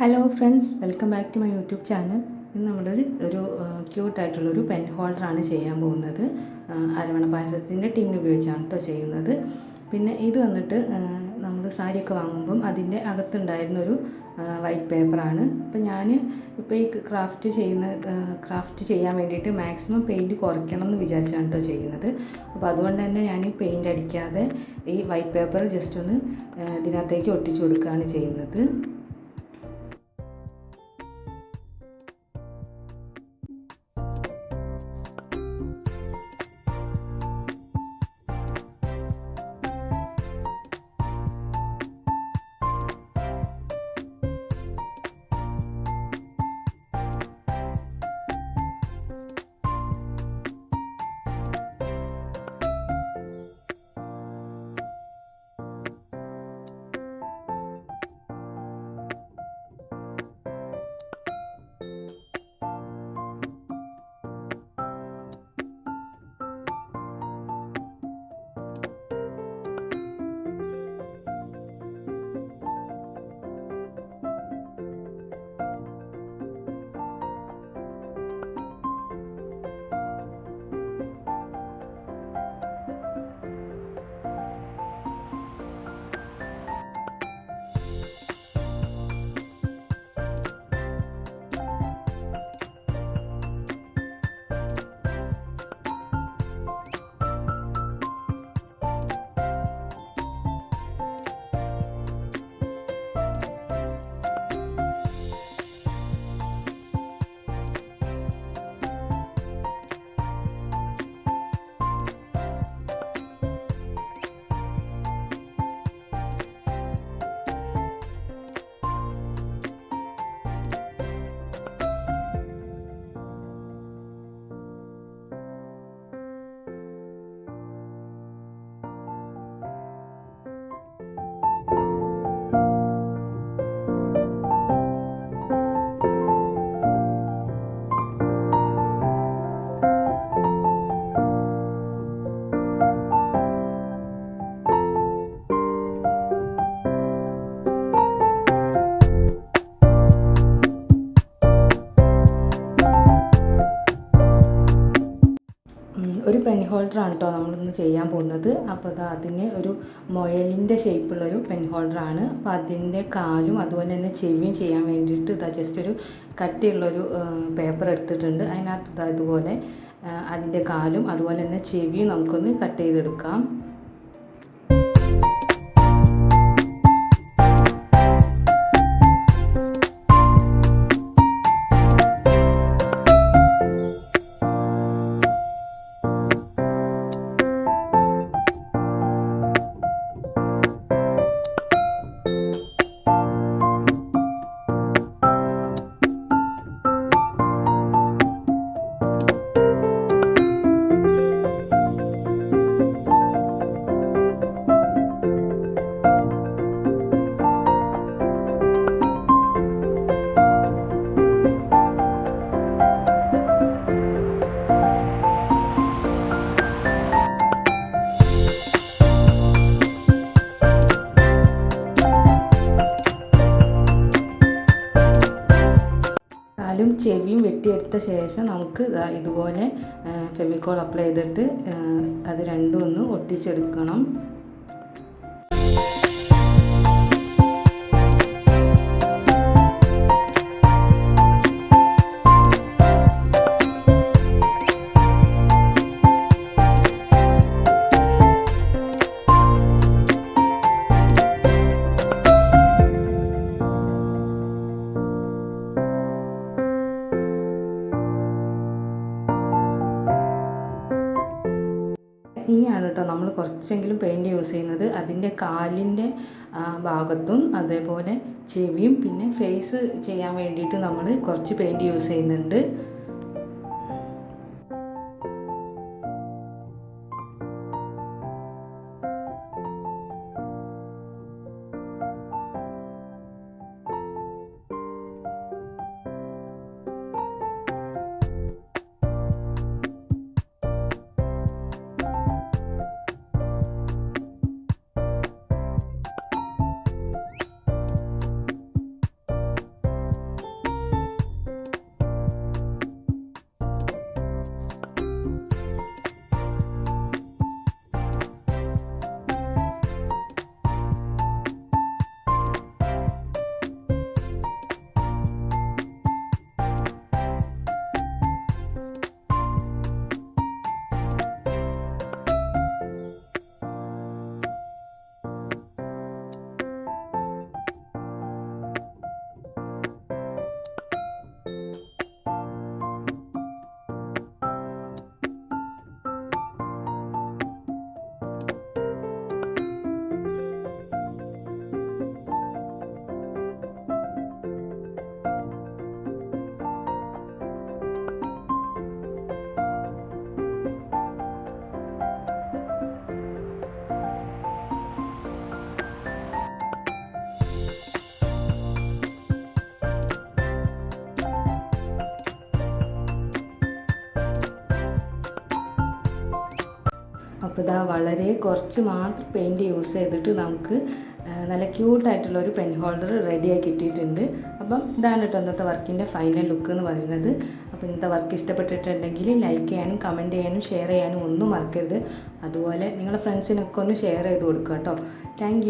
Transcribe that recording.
Hello friends, welcome back to my YouTube channel. ഇന്ന് നമ്മളൊരു ക്യൂട്ടായിട്ടുള്ളൊരു pen ഹോൾഡറാണ് ചെയ്യാൻ പോകുന്നത്. അരവണ പായസത്തിൻ്റെ ടിൻ ഉപയോഗിച്ചാണ് കേട്ടോ ചെയ്യുന്നത്. പിന്നെ ഇത് വന്നിട്ട് നമ്മൾ സാരിയൊക്കെ വാങ്ങുമ്പം അതിൻ്റെ അകത്തുണ്ടായിരുന്നൊരു വൈറ്റ് പേപ്പറാണ്. അപ്പോൾ ഞാൻ ഇപ്പോൾ ഈ ക്രാഫ്റ്റ് ചെയ്യാൻ വേണ്ടിയിട്ട് മാക്സിമം പെയിൻറ്റ് കുറയ്ക്കണം എന്ന് വിചാരിച്ചാണ് കേട്ടോ ചെയ്യുന്നത്. അപ്പോൾ അതുകൊണ്ട് തന്നെ ഞാൻ പെയിൻറ്റ് അടിക്കാതെ ഈ വൈറ്റ് പേപ്പർ ജസ്റ്റ് ഒന്ന് ഇതിനകത്തേക്ക് ഒട്ടിച്ചു കൊടുക്കുകയാണ് ചെയ്യുന്നത്. ഒരു പെൻ ഹോൾഡറാണ് കേട്ടോ നമ്മളിന്ന് ചെയ്യാൻ പോകുന്നത്. അപ്പോൾ അതിന് ഒരു മുയലിൻ്റെ ഷേപ്പുള്ളൊരു പെൻ ഹോൾഡറാണ്. അപ്പോൾ അതിൻ്റെ കാലും അതുപോലെ തന്നെ ചെവിയും ചെയ്യാൻ വേണ്ടിയിട്ട് ജസ്റ്റ് ഒരു കട്ടിയുള്ളൊരു പേപ്പർ എടുത്തിട്ടുണ്ട്. അതിനകത്ത് ഇതുപോലെ അതിൻ്റെ കാലും അതുപോലെ തന്നെ ചെവിയും നമുക്കൊന്ന് കട്ട് ചെയ്തെടുക്കാം. കാലും ചെവിയും വെട്ടിയെടുത്ത ശേഷം നമുക്ക് ഇതുപോലെ ഫെവിക്കോൾ അപ്ലൈ ചെയ്തിട്ട് അത് രണ്ടും ഒന്ന് ഒട്ടിച്ചെടുക്കണം. ഇനിയാണ് കേട്ടോ നമ്മൾ കുറച്ചെങ്കിലും പെയിൻറ്റ് യൂസ് ചെയ്യുന്നത്. അതിൻ്റെ കാലിൻ്റെ ഭാഗത്തും അതേപോലെ ചെവിയും പിന്നെ ഫേസ് ചെയ്യാൻ വേണ്ടിയിട്ട് നമ്മൾ കുറച്ച് പെയിൻറ്റ് യൂസ് ചെയ്യുന്നുണ്ട്. അപ്പോൾ ഇതാ വളരെ കുറച്ച് മാത്രം പെയിൻറ്റ് യൂസ് ചെയ്തിട്ട് നമുക്ക് നല്ല ക്യൂട്ടായിട്ടുള്ളൊരു പെൻ ഹോൾഡർ റെഡിയായി കിട്ടിയിട്ടുണ്ട്. അപ്പം ഇതാണ് കേട്ടോ ഇന്നത്തെ വർക്കിൻ്റെ ഫൈനൽ ലുക്ക് എന്ന് പറയുന്നത്. അപ്പോൾ ഇന്നത്തെ വർക്ക് ഇഷ്ടപ്പെട്ടിട്ടുണ്ടെങ്കിൽ ലൈക്ക് ചെയ്യാനും കമൻറ്റ് ചെയ്യാനും ഷെയർ ചെയ്യാനും ഒന്നും മറക്കരുത്. അതുപോലെ നിങ്ങളുടെ ഫ്രണ്ട്സിനൊക്കെ ഒന്ന് ഷെയർ ചെയ്ത് കൊടുക്കുക കേട്ടോ. താങ്ക്